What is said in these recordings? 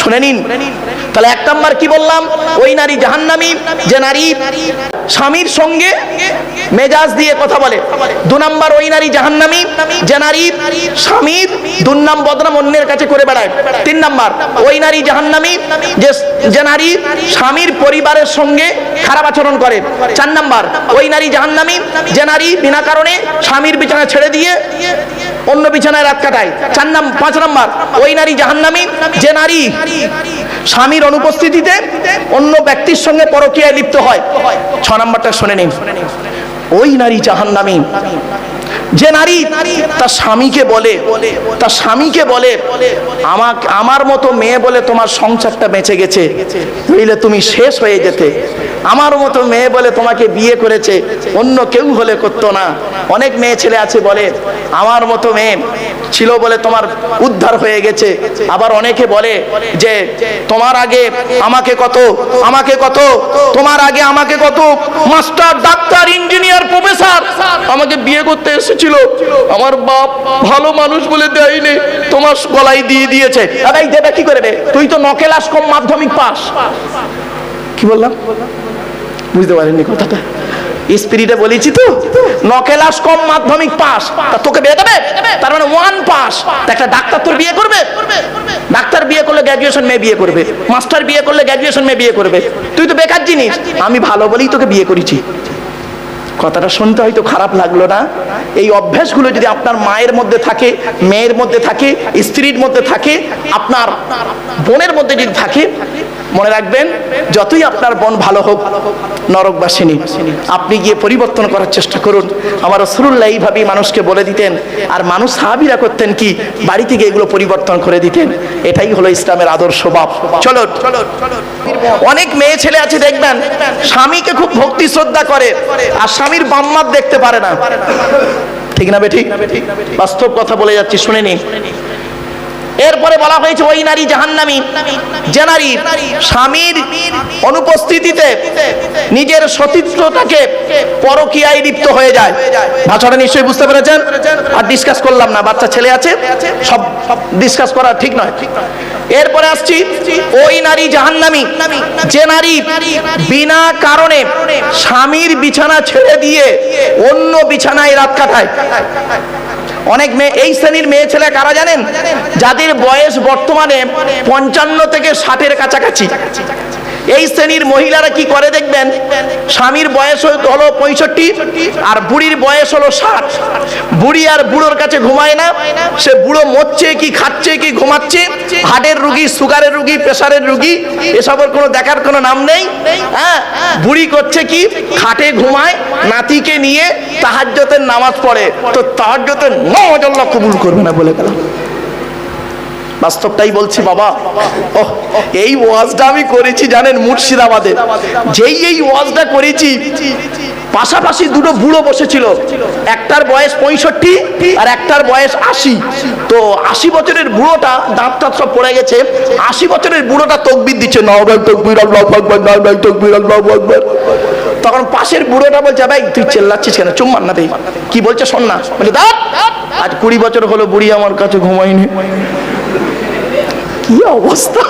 শুনে নিন। তাহলে এক নাম্বার কি বললাম? ওই নারী জাহান্নামী যে নারী স্বামীর সঙ্গে মেজাজ দিয়ে কথা বলে। দু নাম্বার ওই নারী জাহান্নামী যে নারী স্বামীর দুর্নাম বদনাম অন্যের কাছে করে বেড়ায়। তিন নাম্বার ওই নারী জাহান্নামী যে নারী স্বামীর পরিবারের সঙ্গে খারাপ আচরণ করে। চার নাম্বার ওই নারী জাহান্নামী যে নারী বিনা কারণে স্বামীর বিছানা ছেড়ে দিয়ে অন্য বিছানায় রাত কাটায়। পাঁচ নাম্বার ওই নারী জাহান্নামী যে নারী স্বামীর অনুপস্থিতিতে অন্য ব্যক্তির সঙ্গে পরকীয়ায় লিপ্ত হয়। ছ নাম্বারটা শুনে নিন। ওই নারী জাহান্নামী যে নারী তার স্বামীকে বলে আমার মতো মেয়ে বলে তোমার সংসারটা বেঁচে গেছে, নইলে তুমি শেষ হয়ে যেতে। আমার মতো মেয়ে বলে তোমাকে বিয়ে করেছে, অন্য কেউ হলে করতো না। অনেক মেয়ে ছেলে আছে বলে আমার মতো মেয়ে ছিল বলে তোমার উদ্ধার হয়ে গেছে। আবার অনেকে বলে যে তোমার আগে আমাকে কত তোমার আগে আমাকে কত মাস্টার ডাক্তার ইঞ্জিনিয়ার প্রফেসর আমাকে বিয়ে করতে এসেছিল, আমার বাপ ভালো মানুষ বলে দেয়নি, তোমার গলায় দিয়ে দিয়েছে। আরে দেবে কি করে? তুই তো নকেলাস কম মাধ্যমিক পাস। কি বললাম বুঝতে পারেননি কথাটা? স্পিরিটে বলেছি তো, নকেলাস কম মাধ্যমিক পাস, তা তোকে বিয়ে দেবে? তার মানে ওয়ান পাস। একটা ডাক্তার তোর বিয়ে করবে? ডাক্তার বিয়ে করলে গ্র্যাজুয়েশন মেয়ে বিয়ে করবে, মাস্টার বিয়ে করলে গ্র্যাজুয়েশন মেয়ে বিয়ে করবে। তুই তো বেকার জিনিস, আমি ভালো বলেই তোকে বিয়ে করেছি। কথাটা শুনতে হয়তো খারাপ লাগলো না? এই অভ্যাসগুলো যদি আপনার মায়ের মধ্যে থাকে, মেয়ের মধ্যে থাকে, স্ত্রীর মধ্যে থাকে, আপনার বোনের মধ্যে যদি থাকে, মনে রাখবেন যতই আপনার বোন ভালো হোক নরকবাসিনী, আপনি গিয়ে পরিবর্তন করার চেষ্টা করুন। আমার রাসূলুল্লাহ এইভাবেই মানুষকে বলে দিতেন, আর মানুষ সাহাবীরা করতেন কি? বাড়ি থেকে এগুলো পরিবর্তন করে দিতেন। এটাই হলো ইসলামের আদর্শ ভাব। চলো, অনেক মেয়ে ছেলে আছে দেখবেন স্বামীকে খুব ভক্তি শ্রদ্ধা করে, আর স্বামীর বাম্মাত দেখতে পারে না। ঠিক না বেঠিক? বাস্তব কথা বলে যাচ্ছি, শুনে নিন। এরপরে বলা হয়েছে ওই নারী জাহান্নামী যে নারী স্বামীর অনুপস্থিতিতে নিজের সতীত্বটাকে পরকীয়ায় লিপ্ত হয়ে যায়। ভাষাটা নিশ্চয়ই বুঝতে পেরেছেন। আর ডিসকাস করলাম না, বাচ্চা ছেলে আছে, সব ডিসকাস করা ঠিক নয়। এরপরে আসছি ওই নারী জাহান্নামী যে নারী বিনা কারণে স্বামীর বিছানা ছেড়ে দিয়ে অন্য বিছানায় রাত কাটায়। অনেক মেয়ে, এই শ্রেণীর মেয়ে ছেলে কারা জানেন? যাদের বয়স বর্তমানে 55 থেকে 60-এর কাছাকাছি। এই শ্রেণীর মহিলারা কি করে দেখবেন, স্বামীর বয়স হলো 65 আর বুড়ির বয়স হলো 60। বুড়ি আর বুড়োর কাছে ঘুমায় না, সে বুড়ো মরছে কি খাচ্ছে কি ঘুমাচ্ছে, হার্টের রুগী, সুগারের রুগী, প্রেসারের রুগী, এসবের কোনো দেখার কোনো নাম নেই। হ্যাঁ, বুড়ি করছে কি? খাটে ঘুমায়, নাতিকে নিয়ে তাহাজ্জুদের নামাজ পড়ে। তো তাহাজ্জুদের নামাজ আল্লাহ কবুল করবে না বলে গেল। বাস্তবটাই বলছি বাবা। এই ওয়াজটা আমি করেছি জানেন মুর্শিদাবাদে। যেই এই ওয়াজটা করেছি, পাশাপাশি দুটো বুড়ো বসেছিল, একটার বয়স 65 আর একটার বয়স 80। তো 80 বছরের বুড়োটা দাঁত টাত সব পড়ে গেছে, 80 বছরের বুড়োটা তাকবীর দিচ্ছে, নাওবাই তাকবীর আল্লাহু আকবার, নাওবাই তাকবীর আল্লাহু আকবার। তখন পাশের বুড়োটা বলছে, ভাই তুই চেল্লাচ্ছিস কেন? চুম্মান না দেই, কি বলছে শোন না। বলে দাঁত, আজ 20 বছর হলো বুড়ি আমার কাছে ঘুমায়নি। কি অবস্থা,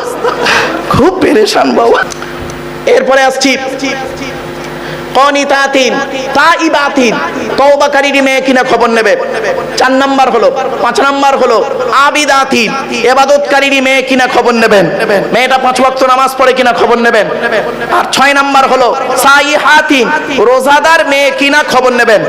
খুব পেরেশান বাবা। এরপরে আসছি কনিতাতিন তাইবাতিন, তওবাকারী মেয়ে কিনা খবর নেবে। 4 নাম্বার হলো, 5 নাম্বার হলো আবিদাতিন, ইবাদতকারী মেয়ে কিনা খবর নেবেন। মেয়েটা 5 ওয়াক্ত নামাজ পড়ে কিনা খবর নেবেন। আর 6 নাম্বার হলো সাইহাতিন, রোজাদার মেয়ে কিনা খবর নেবেন।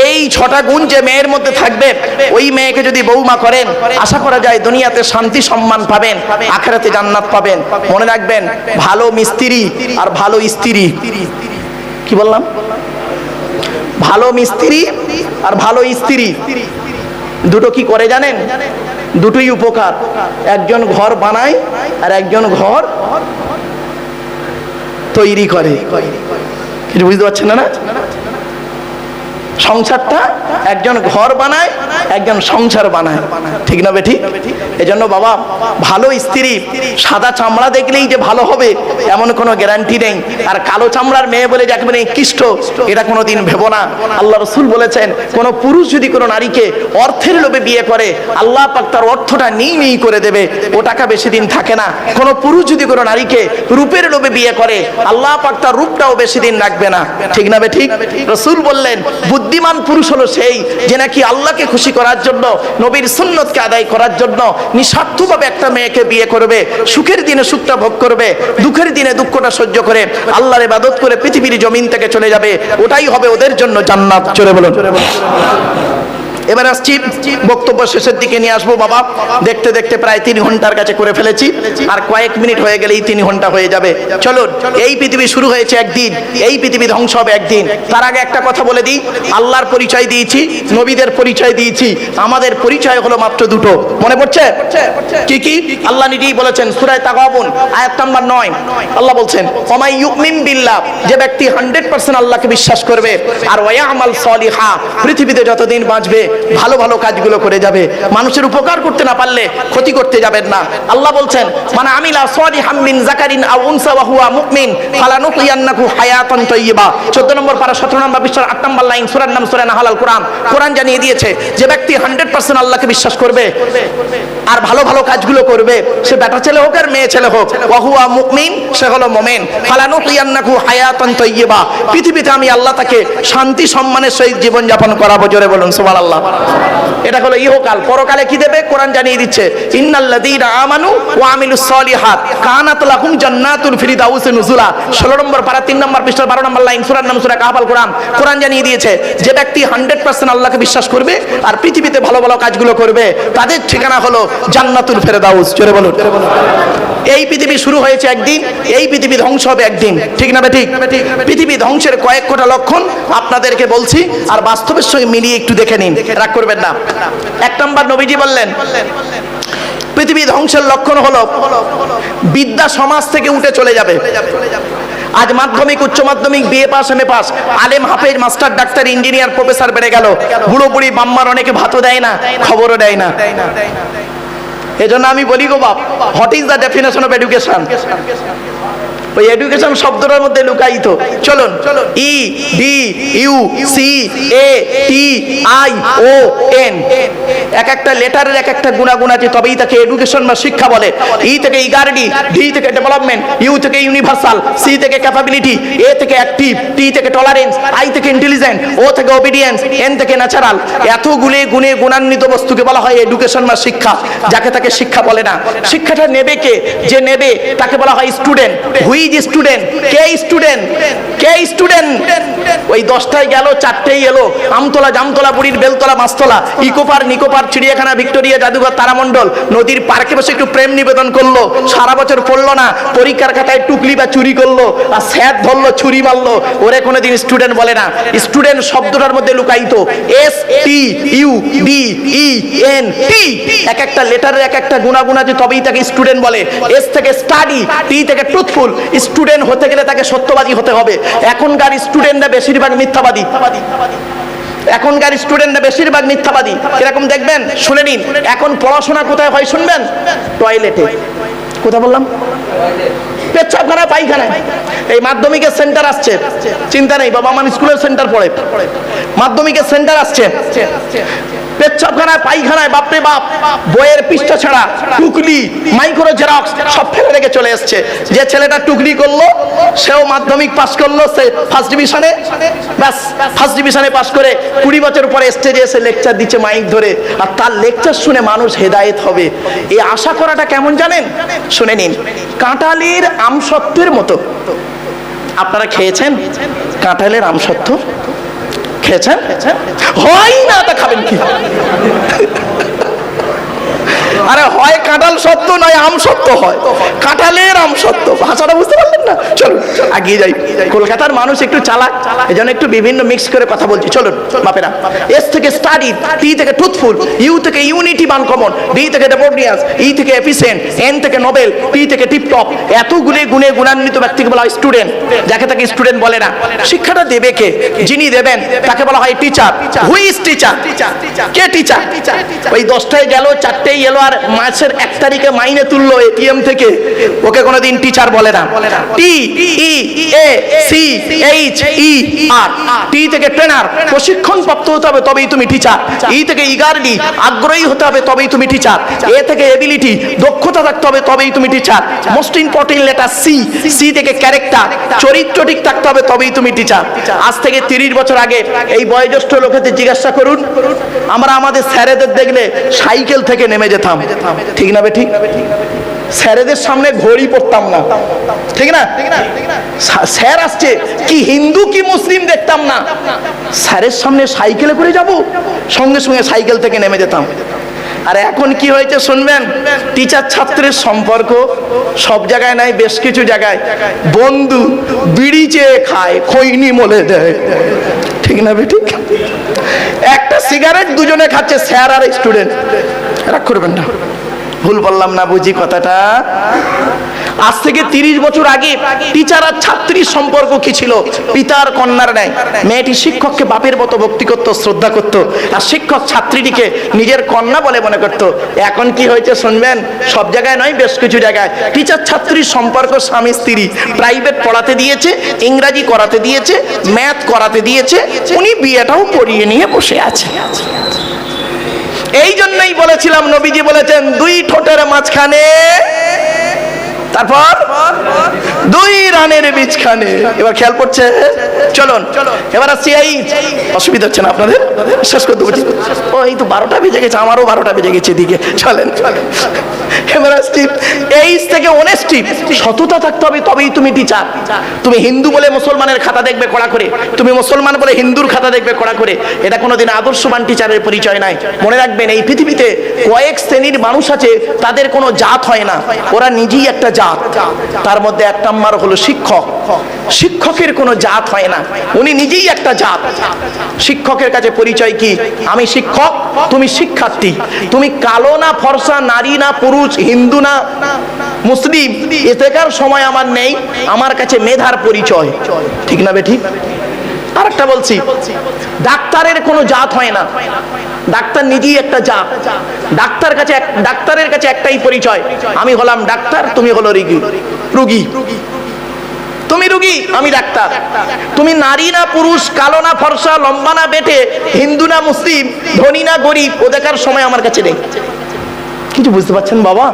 এই 6টা গুণ যে মেয়ের মধ্যে থাকবে, ওই মেয়েকে যদি বৌমা করেন, আশা করা যায় দুনিয়াতে শান্তি সম্মান পাবেন, আখিরাতে জান্নাত পাবেন। মনে রাখবেন, ভালো মিস্ত্রি আর ভালো স্ত্রী, কি বললাম? ভালো মিস্ত্রি আর ভালো স্ত্রী দুটো কি করে জানেন? দুটোই উপকার। একজন ঘর বানায় আর একজন ঘর তৈরি করে। কিছু বুঝতে পারছেন না? সংসারটা একজন ঘর বানায়, একজন সংসার বানায়, ঠিক না বেঠিক? এজন্য বাবা, ভালো স্ত্রী সাদা চামড়া দেখলেই যে ভালো হবে এমন কোনো গ্যারান্টি নেই। আর কালো চামড়ার মেয়ে বলে যে একেবারে নিকৃষ্ট, এটা কোনোদিন ভেবো না। আল্লাহ রাসূল বলেছেন, কোনো পুরুষ যদি কোনো নারীকে অর্থের লোভে বিয়ে করে, আল্লাহ পাক তার অর্থটা নেই করে দেবে, ও টাকা বেশি দিন থাকে না। কোনো পুরুষ যদি কোনো নারীকে রূপের লোভে বিয়ে করে, আল্লাহ পাক তার রূপটাও বেশি দিন রাখবে না, ঠিক না বেঠিক? রাসূল বললেন, বুদ্ধিমান পুরুষ হলো সেই যে নাকি আল্লাহকে খুশি করার জন্য, নবীর সুন্নতকে আদায় করার জন্য নিঃস্বার্থভাবে একটা মেয়েকে বিয়ে করবে, সুখের দিনে সুখটা ভোগ করবে, দুঃখের দিনে দুঃখটা সহ্য করে আল্লাহর ইবাদত করে পৃথিবীর জমিন থেকে চলে যাবে। ওটাই হবে ওদের জন্য জান্নাত। চলে বলুন। এবার আসছি বক্তব্য শেষের দিকে নিয়ে আসবো বাবা। দেখতে দেখতে প্রায় 3 ঘন্টার কাছে করে ফেলেছি, আর কয়েক মিনিট হয়ে গেলেই 3 ঘন্টা হয়ে যাবে। চলুন, এই পৃথিবী শুরু হয়েছে একদিন, এই পৃথিবী ধ্বংস হবে একদিন। তার আগে একটা কথা বলে দিই, আল্লাহর পরিচয় দিয়েছি, নবীদের পরিচয় দিয়েছি, আমাদের পরিচয় হলো মাত্র দুটো। মনে পড়ছে কি কি? আল্লাহ নিজেই বলেছেন সূরা তাগাবুন আয়াত নাম্বার 9, আল্লাহ বলছেন, ওমাই ইউমিন বিল্লাহ, যে ব্যক্তি 100% আল্লাহকে বিশ্বাস করবে আর ওয়ায়ামাল সলিহা, পৃথিবীতে যতদিন বাঁচবে ভালো ভালো কাজগুলো করে যাবে, মানুষের উপকার করতে না পারলে ক্ষতি করতে যাবেন না। আল্লাহ বলছেন, মানে আমিলা সালিহাম মিন যাকারিন আও উনসা ওয়া হুয়া মুমিন ফালানুহইয়ান্নাহু হায়াতান তাইয়্যিবা। 14 নম্বর পারা 17 নম্বর পৃষ্ঠার 8 নম্বর লাইন, সূরার নাম সূরা নাহল। কোরআন জানিয়ে দিয়েছে, যে ব্যক্তি 100% আল্লাহকে বিশ্বাস করবে আর ভালো ভালো কাজগুলো করবে, সে বেটা ছেলে হোক আর মেয়ে ছেলে হোক, ওয়া হুয়া মুমিন, সে হলো মুমিন, ফালানুহইয়ান্নাহু হায়াতান তাইয়্যিবা, পৃথিবীতে আমি আল্লাহ তাকে শান্তি সম্মানের সহিত জীবন যাপন করাবো। জোরে বলুন সুবহানাল্লাহ। এটা হলো ইহকাল। পরকালে কি দেবে? কোরআন জানিয়ে দিচ্ছে, ইন্নাল্লাযীনা আমানু ওয়া আমিলুস সলিহাত কানাত লাহুম জান্নাতুল ফিরদাউসি নুজুলা। 16 নম্বর পারা 3 নম্বর পৃষ্ঠার 12 নম্বর লাইন, সূরার নাম সূরা কাহফ। কোরআন জানিয়ে দিয়েছে, যে ব্যক্তি 100% আল্লাহকে বিশ্বাস করবে আর পৃথিবীতে ভালো ভালো কাজগুলো করবে, তাদের ঠিকানা হলো জান্নাতুল ফিরদাউস। জোরে বলুন। এই পৃথিবী শুরু হয়েছে একদিন, এই পৃথিবী ধ্বংস হবে একদিন, ঠিক না বেঠিক? পৃথিবী ধ্বংসের কয়েক কোটা লক্ষণ আপনাদেরকে বলছি, আর বাস্তবের সঙ্গে মিলিয়ে একটু দেখে নিন, রাগ করবেন না। 1 নম্বর, নবীজি বললেন, পৃথিবী ধ্বংসের লক্ষণ হলো বিদ্যা সমাজ থেকে উঠে চলে যাবে। আজ মাধ্যমিক, উচ্চ মাধ্যমিক, বিএ পাস, এমএ পাস, আলেম, হাফেজ, মাস্টার, ডাক্তার, ইঞ্জিনিয়ার, প্রফেসর বেড়ে গেল, বুড়ো বুড়ি বাম্মার অনেকে ভাতও দেয় না, খবরও দেয় না। এজন্য আমি বলি গো বাপ, what is the definition of education? ওই এডুকেশন শব্দটার মধ্যে লুকায়িত। চলুন, E D U C A T I O N, এক একটা লেটারের এক একটা গুণাগুণ আছে, তবেই তাকে এডুকেশন বা শিক্ষা বলে। ই থেকে ইগার্ডি, ডি থেকে ডেভেলপমেন্ট, ইউ থেকে ইউনিভার্সাল, সি থেকে ক্যাপাবিলিটি, এ থেকে অ্যাক্টিভ, টি থেকে টলারেন্স, আই থেকে ইন্টেলিজেন্ট, ও থেকে ওবিডিয়েন্স, এন থেকে ন্যাচারাল। এতগুলো গুণে গুণান্বিত বস্তুকে বলা হয় এডুকেশন বা শিক্ষা। যাকে তাকে শিক্ষা বলে না। শিক্ষাটা নেবে কে? যে নেবে তাকে বলা হয় স্টুডেন্ট। হুই স্টুডেন্ট, কে স্টুডেন্ট? কে স্টুডেন্ট? ওই 10টায় গেল, 4টেই এলো, আমতলা, জামতলা, বুড়ির বেলতলা, মাছতলা, ইকোপার, নিকোপার, চিড়িয়াখানা, ভিক্টোরিয়া, জাদুঘর, তারামণ্ডল, নদীর পার্কে বসে একটু প্রেম নিবেদন করলো, সারা বছর পড়লো না, পরীক্ষার খাতায় টুকলি বা চুরি করলো, আর স্যার ধরলো, ছুরি মারলো, ওরে কোনোদিন স্টুডেন্ট বলে না। স্টুডেন্ট শব্দটার মধ্যে লুকায়িত S T U D E N T, এক একটা লেটারের এক একটা গুণাগুণ আছে, তবেই তাকে স্টুডেন্ট বলে। এস থেকে স্টাডি, টি থেকে ট্রুথফুল। স্টুডেন্ট হতে গেলে তাকে সত্যবাদী হতে হবে। এখনকার স্টুডেন্টরা বেশিরভাগ মিথ্যাবাদী। এখনকার স্টুডেন্টরা বেশিরভাগ মিথ্যাবাদী। এরকম দেখবেন, শুনে নিন, এখন পড়াশোনা কোথায় হয় শুনবেন? টয়লেটে। কোথায় বললাম? পেচ্ছাপখানা, পায়খানায়। এই মাধ্যমিকের সেন্টার আসছে, চিন্তা নেই বাবা, আমার স্কুলের সেন্টার পড়ে, মাধ্যমিকের সেন্টার আসছে, পেচ্ছাপখানায়, পায়খানায়, বাপরে বাপ, বইয়ের পৃষ্ঠা ছাড়া টুকলি, মাইক্রো জেরক্স সব ফেলে রেখে চলে এসছে। যে ছেলেটা টুকলি করলো সেও মাধ্যমিক পাস করলো, সে ফার্স্ট ডিভিশনে, ব্যাস ফার্স্ট ডিভিশনে পাস করে 20 বছর পরে স্টেজে এসে লেকচার দিচ্ছে মাইক ধরে, আর তার লেকচার শুনে মানুষ হেদায়েত হবে, এই আশা করাটা কেমন জানেন? শুনে নিন, কাঁঠালের আমসত্ত্বের মতো। আপনারা খেয়েছেন কাঁঠালের আমসত্ত্ব? খেয়েছেন? হয় না, তা খাবেন কি? আরে হয় কাঁঠাল সত্য, নয় আম সত্য হয়। কাঁঠালের আম সত্য, ভাষাটা বুঝতে পারলেন না? চলুন আগিয়ে যাই। কলকাতার মানুষ একটু চালাক, এজন্য একটু বিভিন্ন মিক্স করে কথা বলছি। চলুন বাপেরা, এস থেকে স্টাডি, টি থেকে ট্রুথফুল, ইউ থেকে ইউনিটি বান কমন, ডি থেকে ডেমোক্রেসি, ই থেকে এফিসিয়েন্ট, এন থেকে নোবেল, টি থেকে টিপটপ। এতগুলি গুণে গুণান্বিত ব্যক্তিকে বলা হয় স্টুডেন্ট। যাকে তাকে স্টুডেন্ট বলে না। শিক্ষাটা দেবে কে? যিনি দেবেন তাকে বলা হয় teacher. Who is teacher? K teacher? ওই 10টায় গেল, 4টেই এলো, আর মাসের 1 তারিখে মাইনে তুললো এটিএম থেকে, ওকে কোনোদিন টিচার বলে না। টি ই এ সি এইচ ই আর, টি থেকে ট্রেনার, প্রশিক্ষণ প্রাপ্ত হতে হবে তবেই তুমি টিচার। ই থেকে ইগারলি, আগ্রহী হতে হবে তবেই তুমি টিচার। এ থেকে এবিলিটি, দক্ষতা থাকতে হবে তবেই তুমি teacher. Most important letter C, C থেকে ক্যারেক্টার, চরিত্র ঠিক থাকতে হবে তবেই তুমি টিচার। আজ থেকে 30 বছর আগে এই বয়োজ্যেষ্ঠ লোকেদের জিজ্ঞাসা করুন, আমরা আমাদের স্যারেদের দেখলে সাইকেল থেকে নেমে যেতাম, ঠিক না বেঠিক? স্যারেদের সামনে ঘড়ি পড়তাম না, ঠিক না? স্যার আসছে, কি হিন্দু কি মুসলিম দেখতাম না, স্যারের সামনে সাইকেলে করে যাব, সঙ্গে সঙ্গে সাইকেল থেকে নেমে যেতাম। আর এখন কি হয়েছে শুনবেন? টিচার ছাত্রের সম্পর্ক সব জায়গায় নাই, বেশ কিছু জায়গায় বন্ধু বিড়ি চেয়ে খায়, খৈনি মলে দেয়, ঠিক না বেঠিক? একটা সিগারেট দুজনে খাচ্ছে, স্যার আর স্টুডেন্ট। রাগ করবেন না, ভুল বললাম না বুঝি কথাটা? আজ থেকে 30 বছর আগে টিচার আর ছাত্রীর সম্পর্ক কি ছিল? পিতার কন্যার ন্যায়। মেয়েটি শিক্ষককে বাপের মতো ভক্তি করত, শ্রদ্ধা করত, আর শিক্ষক ছাত্রীটিকে নিজের কন্যা বলে মনে করত। এখন কি হয়েছে শুনবেন? সব জায়গায় নয়, বেশ কিছু জায়গায় টিচার ছাত্রীর সম্পর্ক স্বামী স্ত্রী। প্রাইভেট পড়াতে দিয়েছে, ইংরাজি করাতে দিয়েছে, ম্যাথ করাতে দিয়েছে, উনি বিয়েটাও পড়িয়ে নিয়ে বসে আছে। এই জন্যই বলেছিলাম, নবীজি বলেছেন 2 ঠোঁটের মাঝখানে, তারপর 2 রানের বীজখানে। এবার খেয়াল করছে? চলুন এবার আসছি, এই অসুবিধা হচ্ছে না আপনাদের? শেষ করতে বলছি, ও এই তো 12টা বেজে গেছে, আমারও 12টা বেজে গেছে এদিকে। চলেন এবার আসছি, এইচ থেকে অনেস্টি, সততা থাকতে হবে তবেই তুমি টিচার। তুমি হিন্দু বলে মুসলমানের খাতা দেখবে কড়া করে, তুমি মুসলমান বলে হিন্দুর খাতা দেখবে কড়া করে, এটা কোনোদিন আদর্শবান টিচারের পরিচয় নাই। মনে রাখবেন, এই পৃথিবীতে কয়েক শ্রেণীর মানুষ আছে, তাদের কোনো জাত হয় না, ওরা নিজেই একটা জাত। তার মধ্যে 1 নাম্বার হলো শিক্ষক। শিক্ষকের কোনো জাত হয় না, উনি নিজেই একটা জাত। শিক্ষকের কাছে পরিচয় কি? আমি শিক্ষক, তুমি শিক্ষার্থী। তুমি কালো না ফর্সা, নারী না পুরুষ, হিন্দু না মুসলিম, এতেকার সময় আমার নেই, আমার কাছে মেধার পরিচয়, ঠিক না বেঠিক? আর একটা বলছি, ডাক্তারের কোনো জাত হয় না, ডাক্তার নিজেই একটা জাত। ডাক্তারের কাছে একটাই পরিচয়, আমি হলাম ডাক্তার, তুমি হলো রুগী। তুমি রুগী, আমি ডাক্তার। তুমি নারী না পুরুষ, কালো না ফর্সা, লম্বা না বেটে, হিন্দু না মুসলিম, ধনী না গরিব, ও দেখার সময় আমার কাছে নেই। কিছু বুঝতে পারছেন বাবা?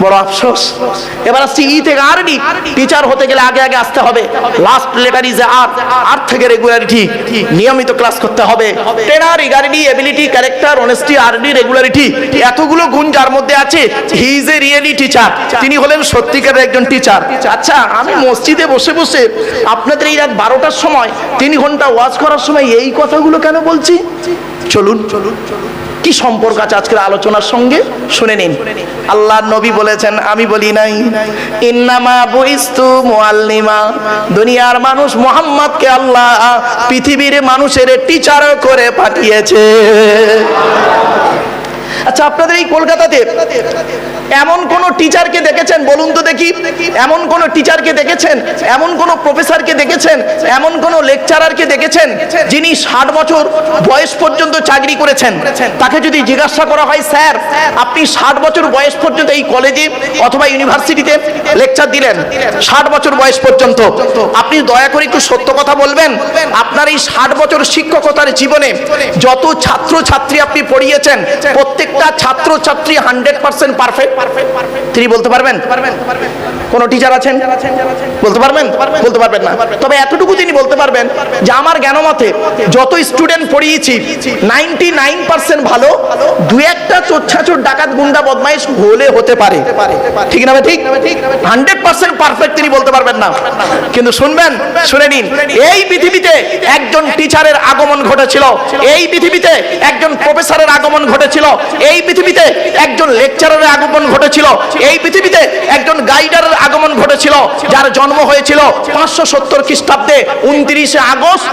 বড় আফসোস। এবার আসছি ই থেকে আর ডি। টিচার হতে গেলে আগে আগে আসতে হবে, last letter is R, R থেকে রেগুলারিটি, নিয়মিত ক্লাস করতে হবে। ট্রেনার, ইগারিটি, এবিলিটি, ক্যারেক্টার, অনেস্টি, আরডি, রেগুলারিটি, এতগুলো গুণ যার মধ্যে আছে, he is a really teacher. তিনি হলেন সত্যিকারের একজন টিচার। আচ্ছা, আমি মসজিদে বসে বসে আপনাদের এই রাত 12টার সময় 3 ঘন্টা ওয়াজ করার সময় এই কথাগুলো কেন বলছি? চলুন কি সম্পর্ক আছে আজকের আলোচনার সঙ্গে শুনে নিন। আল্লাহর নবী বলেছেন, আমি বলি নাই, ইন্নামা বুইস্তু মুআল্লিমা, দুনিয়ার মানুষ মুহাম্মদকে আল্লাহ পৃথিবীর মানুষের টিচার করে পাঠিয়েছে। আচ্ছা, আপনাদের এই কলকাতাতে এমন কোন টিচারকে দেখেছেন? বলুন তো দেখি, এমন কোন টিচারকে দেখেছেন? এমন কোন প্রফেসরকে দেখেছেন? এমন কোন লেকচারারকে দেখেছেন যিনি 60 বছর বয়স পর্যন্ত চাকরি করেছেন? তাকে যদি জিজ্ঞাসা করা হয়, স্যার আপনি 60 বছর বয়স পর্যন্ত এই কলেজে অথবা ইউনিভার্সিটিতে লেকচার দিলেন, 60 বছর বয়স পর্যন্ত, আপনি দয়া করে একটু সত্য কথা বলবেন, আপনার এই 60 বছর শিক্ষকতার জীবনে যত ছাত্র ছাত্রী আপনি পড়িয়েছেন, প্রত্যেকটা ছাত্র ছাত্রী 100% পারফেক্ট? তিনি বলতে পারবেন? কোন টিচার আছেন বলতে পারবেন? বলতে পারবেন না। তবে এতটুকু তিনি বলতে পারবেন যে আমার জ্ঞানমতে যত স্টুডেন্ট পড়িয়েছি 99% ভালো, 2-1টা চোর ডাকাত গুন্ডা বদমাইশ হলে হতে পারে, ঠিক না? ঠিক 100% পারফেক্ট তিনি বলতে পারবেন না। কিন্তু শুনবেন, শুনে নিন, এই পৃথিবীতে একজন টিচারের আগমন ঘটেছিল, এই পৃথিবীতে একজন প্রফেসরের আগমন ঘটেছিল, এই পৃথিবীতে একজন লেকচারারের আগমন ঘটেছিল, এই পৃথিবীতে একজন গাইডারের আগমন ঘটেছিল, যার জন্ম হয়েছিল 570 খ্রিস্টাব্দে 29 আগস্ট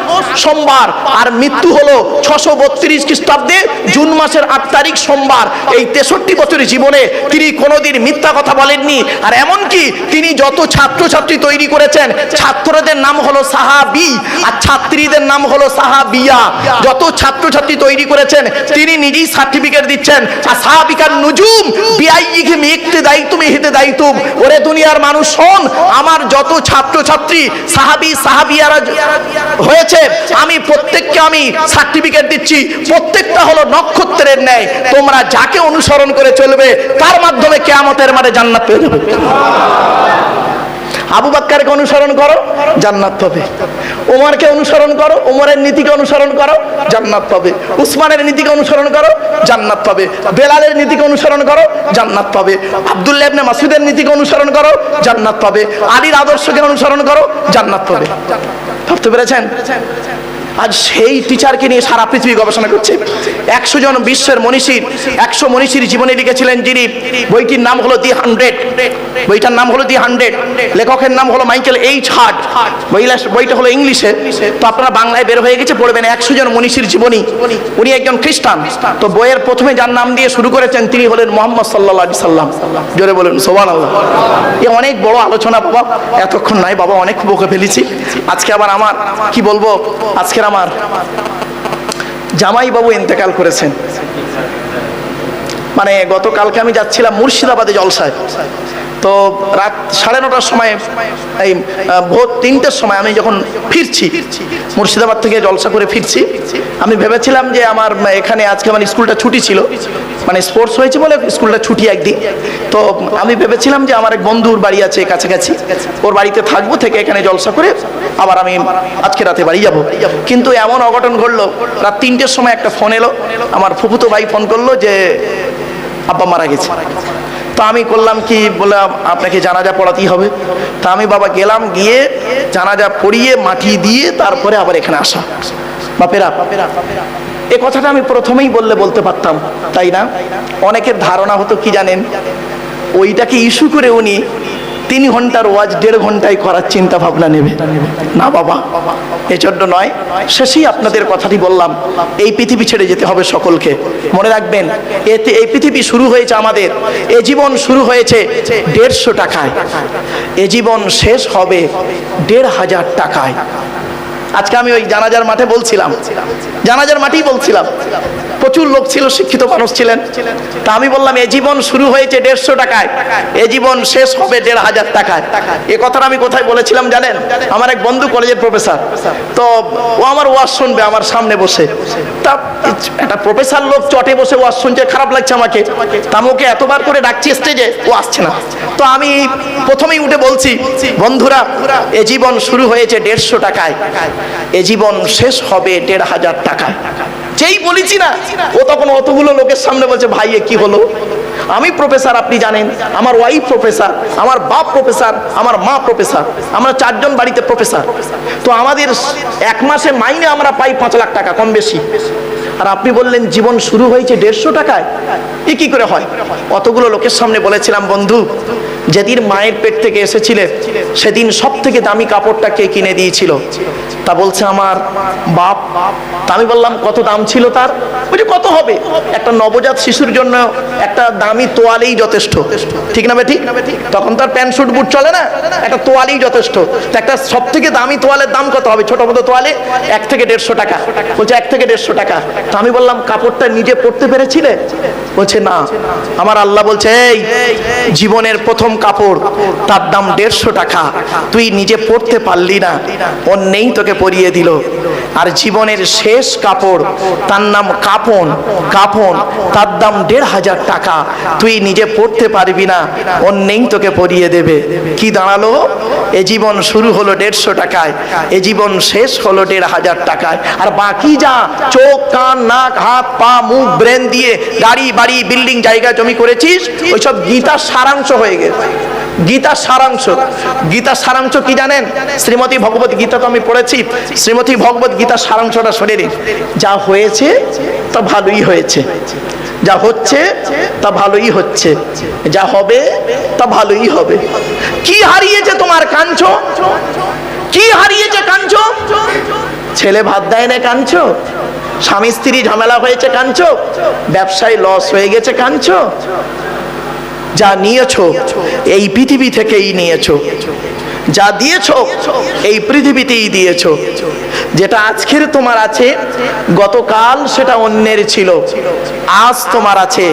সোমবার, আর মৃত্যু হলো 632 খ্রিস্টাব্দে জুন মাসের 8 তারিখ সোমবার। এই 63 বছরের জীবনে তিনি কোনোদিন মিথ্যা কথা বলেননি। আর এমনকি তিনি যত ছাত্রছাত্রী তৈরি করেছেন, ছাত্রদের নাম হলো সাহাবী আর ছাত্রীদের নাম হলো সাহাবিয়া। যত ছাত্রছাত্রী তৈরি করেছেন তিনি নিজেই সার্টিফিকেট দিচ্ছেন, আর সাহাবিকার নুজুম বিআইহিম ইক্তিদাইতুম ইহতিদাইতুম। ওরে দুনিয়ার মানুষ শোন, আমার যত ছাত্রছাত্রী সাহাবী সাহাবিয়ারা হয়েছে, আমি প্রত্যেককে আমি সার্টিফিকেট দিচ্ছি, প্রত্যেকটা হলো নক্ষত্রের ন্যায়। তোমরা যাকে অনুসরণ করে চলবে তার মাধ্যমে কিয়ামতের মাঠে জান্নাত পেয়ে যাবে। আবু বকরকে অনুসরণ করো, জান্নাত পাবে। ওমরকে অনুসরণ করো, ওমরের নীতিকে অনুসরণ করো, জান্নাত পাবে। উসমানের নীতিকে অনুসরণ করো, জান্নাত পাবে। বেলালের নীতিকে অনুসরণ করো, জান্নাত পাবে। আব্দুল্লাহ ইবনে মাসউদের নীতিকে অনুসরণ করো, জান্নাত পাবে। আলীর আদর্শকে অনুসরণ করো, জান্নাত পাবে। ভাবতে পেরেছেন? আজ সেই টিচারকে নিয়ে সারা পৃথিবী গবেষণা করছে। 100 জন বিশ্বের মনীষীর 100 মনীষীর জীবনে লিখেছিলেন যিনি। বইটির নাম হলো দি 100। বইটার নাম হলো দি 100। লেখকের নাম হলো মাইকেল এইচ হার্ট। বইটা হলো ইংলিশে, তো আপনারা বাংলায় বের হয়ে গেছে, পড়বেন। 100 জন মনীষীর জীবনী। উনি একজন খ্রিস্টান। তো বইয়ের প্রথমে যার নাম দিয়ে শুরু করেছেন তিনি হলেন মুহাম্মদ সাল্লাল্লাহু আলাইহি সাল্লাম। জোরে বলেন সুবহানাল্লাহ। এ অনেক বড় আলোচনা বাবা, এতক্ষণ নাই বাবা, অনেক বকে ফেলেছি। আজকে আবার আমার কি বলবো, আজকে আমার জামাই বাবু ইন্তেকাল করেছেন। মানে গতকালকে আমি যাচ্ছিলাম মুর্শিদাবাদে জলসায়, তো রাত 9:30টার সময়, এই ভোর 3টের সময় আমি যখন ফিরছি মুর্শিদাবাদ থেকে জলসা করে ফিরছি, আমি ভেবেছিলাম যে আমার এখানে আজকে আমার স্কুলটা ছুটি ছিল, মানে স্পোর্টস হয়েছে বলে স্কুলটা ছুটি একদিন। তো আমি ভেবেছিলাম যে আমার এক বন্ধুর বাড়ি আছে কাছাকাছি, ওর বাড়িতে থাকবো, থেকে এখানে জলসা করে আবার আমি আজকে রাতে বাড়ি যাব। কিন্তু এমন অঘটন ঘটলো, রাত 3টের সময় একটা ফোন এলো, আমার ফুফুতো ভাই ফোন করলো যে আব্বা মারা গেছে। তো আমি করলাম কি, বললাম আপনাকে জানাজা পড়াতেই হবে। তা আমি বাবা গেলাম, গিয়ে জানাজা পড়িয়ে মাটি দিয়ে তারপরে আবার এখানে আসা। বাপেরা, এ কথাটা আমি প্রথমেই বলতে পারতাম, তাই না? অনেকের ধারণা হতো কি জানেন, ওইটাকে ইস্যু করে উনি 3 ঘন্টার ওয়াজ 1.5 ঘন্টায় করার চিন্তা ভাবনা নেবে না বাবা, এজন্য নয়। শেষেই আপনাদের কথাটি বললাম, এই পৃথিবী ছেড়ে যেতে হবে সকলকে। মনে রাখবেন, এই পৃথিবী শুরু হয়েছে আমাদের, এ জীবন শুরু হয়েছে 150 টাকায়, এ জীবন শেষ হবে 1500 টাকায়। আজকে আমি ওই জানাজার মাঠে বলছিলাম, জানাজার মাঠেই বলছিলাম, প্রচুর লোক ছিল, শিক্ষিত মানুষ ছিলেন। তা আমি বললাম এ জীবন শুরু হয়েছে 150 টাকায়, এ জীবন শেষ হবে 1500 টাকায়। এ কথাটা আমি কোথায় বলেছিলাম জানেন? আমার এক বন্ধু কলেজের প্রফেসর, তো ও আমার ওয়াজ শুনবে আমার সামনে বসে। তা একটা প্রফেসর লোক চটে বসে ওয়াজ শুনছে, খারাপ লাগছে আমাকে। তা আমি ওকে এতবার করে ডাকছি স্টেজে, ও আসছে না। তো আমি প্রথমেই উঠে বলছি, বন্ধুরা এ জীবন শুরু হয়েছে 150 টাকায়, এ জীবন শেষ হবে 1500 টাকায়। যেই বলেছি না, ও তখন অতগুলো লোকের সামনে বলছে, ভাই এ কি হলো? আমি প্রফেসর, আপনি জানেন, আমার ওয়াইফ প্রফেসর, আমার বাপ প্রফেসর, আমার মা প্রফেসর, আমরা 4 জন বাড়িতে প্রফেসর। তো আমাদের 1 মাসে মাইনে আমরা পাই 5 লাখ টাকা কম বেশি। আর আপনি বললেন জীবন শুরু হয়েছে 150 টাকায়, এ কি করে হয়? অতগুলো লোকের সামনে বলেছিলাম, বন্ধু যেদিন মায়ের পেট থেকে এসেছিলে সেদিন সব থেকে দামি কাপড়টা কে কিনে দিয়েছিল? তা বলছে আমার বাপ। তা আমি বললাম কত দাম ছিল তার? বলছে কত হবে, একটা নবজাত শিশুর জন্য একটা দামি তোয়ালেই যথেষ্ট, ঠিক না ঠিক? তখন তার প্যান্ট শুট বুট চলে না, একটা তোয়ালেই যথেষ্ট। একটা সব থেকে দামি তোয়ালের দাম কত হবে? ছোট মতো তোয়ালে 1 থেকে 150 টাকা। বলছে 1 থেকে 150 টাকা। তো আমি বললাম কাপড়টা নিজে পরতে পেরেছিলে? বলছে না। আমার আল্লাহ বলছে, এই জীবনের প্রথম কাপড়, তার দাম 150 টাকা, তুই নিজে পরতে পারলি না, অন্যেই তোকে পরিয়ে দিল। আর জীবনের শেষ কাপড়, তার নাম কাফন, কাফন, তার দাম 1500 টাকা, তুই নিজে পরতে পারবি না, অন্যেই তোকে পরিয়ে দেবে। কি দাঁড়ালো? এ জীবন শুরু হলো 150 টাকায়, এ জীবন শেষ হলো 1500 টাকায়। আর বাকি যা চোখ কান নাক হাত পা মুখ ব্রেন দিয়ে গাড়ি বাড়ি বিল্ডিং জায়গা জমি করেছিস, ওইসব গীতার সারাংশ হয়ে গেছে। গীতার সারাংশ, গীতার সারাংশ কি জানেন? শ্রীমতী ভগবত গীতা তো আমি পড়েছি, শ্রীমতী ভগবত গীতার সারাংশটা শুনে নিন। যা হয়েছে তা ভালোই হয়েছে, যা হচ্ছে তা ভালোই হচ্ছে, যা হবে তা ভালোই হবে। কি হারিয়েছে তোমার কাঁদছো? কি হারিয়েছে কাঁদছো? ছেলে ভাত দেয় না কাঁদছো? স্বামী স্ত্রী ঝামেলা হয়েছে কাঁদছো? ব্যবসায় লস হয়ে গেছে কাঁদছো? যা নিয়েছো এই পৃথিবী থেকেই নিয়েছো, যা দিয়েছো এই পৃথিবীতেই দিয়েছো। যেটা আজকের তোমার আছে গতকাল সেটা অন্যের ছিল, আজ তোমার আছে।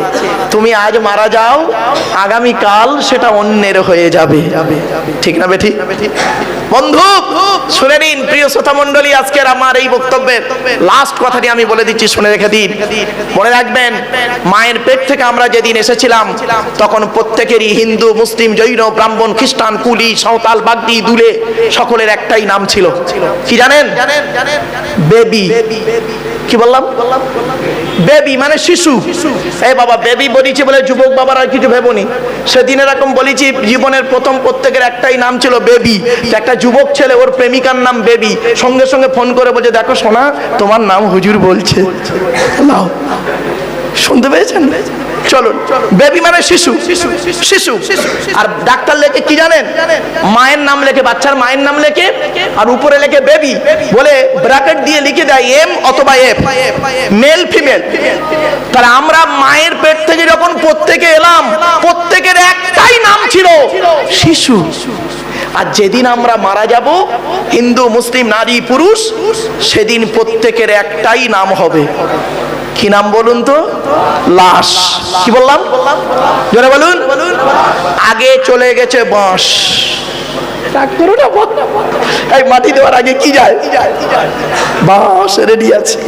তুমি আজ মারা যাও, আগামী কাল সেটা অন্যের হয়ে যাবে। ঠিক না বেঠি? বন্ধু শুনে নিন, প্রিয় শ্রোতা মণ্ডলী, আজকের আমার এই বক্তব্যের লাস্ট কথাটি আমি বলে দিচ্ছি, শুনে রেখে দিন। মনে রাখবেন, মায়ের পেট থেকে আমরা যেদিন এসেছিলাম তখন প্রত্যেকেরই হিন্দু, মুসলিম, জৈন, ব্রাহ্মণ, খ্রিস্টান, কুলি, সাঁওতাল, বাগদি, দুলে সকলের একটাই নাম ছিল। কি জানেন? বেবি। কি বললাম? বেবি মানে শিশু। এই বাবা বেবি বলেছি বলে যুবক বাবার আর কিছু ভেবনি। সেদিন এরকম বলেছি, জীবনের প্রথম প্রত্যেকের একটাই নাম ছিল বেবি। একটা যুবক ছেলে, ওর প্রেমিকার নাম বেবি, সঙ্গে সঙ্গে ফোন করে বলছে, দেখো সোনা তোমার নাম হুজুর বলছে। নাও, শুনতে পেয়েছেন? চলুন, বেবি মানে শিশু। শিশু। আর ডাক্তার লেখে কি জানেন? মায়ের নাম লেখে, বাচ্চার মায়ের নাম লেখে, আর উপরে লেখে বেবি, বলে ব্র্যাকেট দিয়ে লিখে দেয় এম অথবা এফ, মেল ফিমেল। তাহলে আমরা মায়ের পেট থেকে যখন প্রত্যেকে এলাম, প্রত্যেকের একটাই নাম ছিল শিশু। আর যেদিন আমরা মারা যাব, হিন্দু, মুসলিম, নারী, পুরুষ, সেদিন প্রত্যেকের একটাই নাম হবে। কি নাম বলুন তো? লাশ। কি বললাম? জোরে বলুন। আগে চলে গেছে বাঁশ। এই মাটি দেওয়ার আগে কি যায়? বাঁশ রেডি আছে।